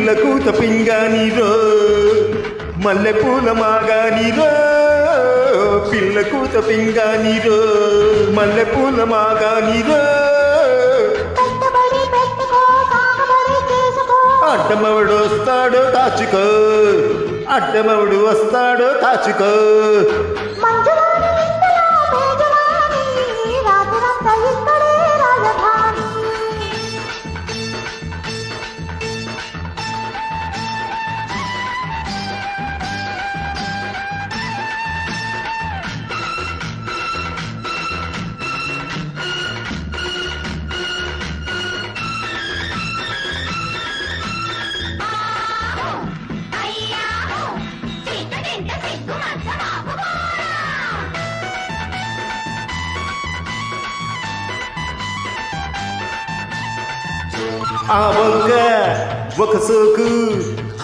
పిల్లకు తపింగానిరో మల్లెపూల మాగానిరో పిల్లకు తపింగానిరో మల్లెపూల మాగానిరో అడ్డమవుడు వస్తాడో కాచుకో అడ్డమవుడు వస్తాడో కాచుకో ఆ వంక ఒక సోకు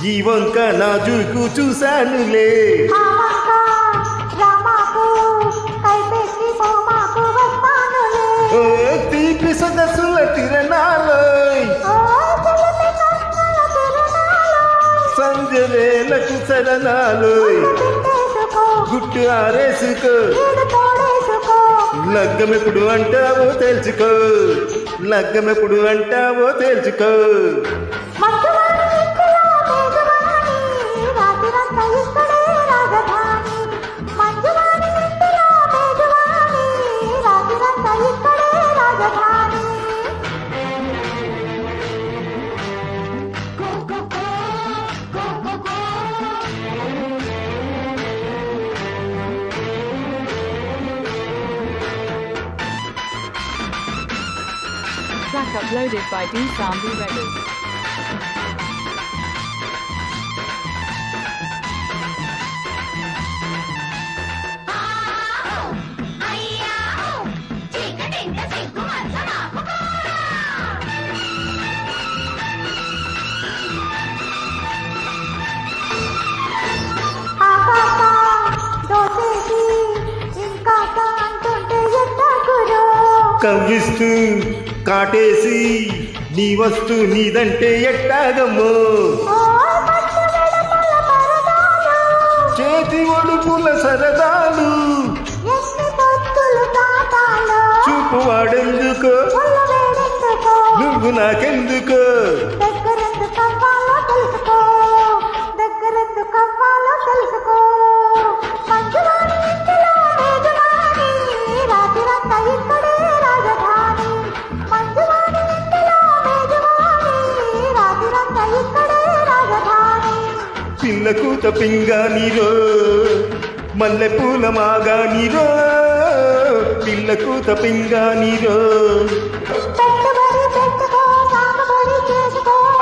ఈ వంక నా జూకు చూశానులే తీపి సదస్సుల తిరణాలో సంధ్య వేలకు శరణాలు గుట్టు ఆరేసుకో లగ్గమెప్పుడు అంటావో తెలుసుకో లగ్గమెప్పుడు అంటావో తెలుసుకో Track uploaded by D-Sound Ready. కవ్విస్తూ కాటేసి నీ వస్తు నీదంటే ఎట్టాగమ్మో చేతి ఒడుపుల సరదాలు చూపు వాడెందుకో నువ్వు నాకెందుకో పిల్లకు తపింగానిరో మల్లెపూల మాగానిరో పిల్లకు తపింగానిరో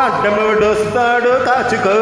అడ్డమవుడొస్తాడో కాచుకో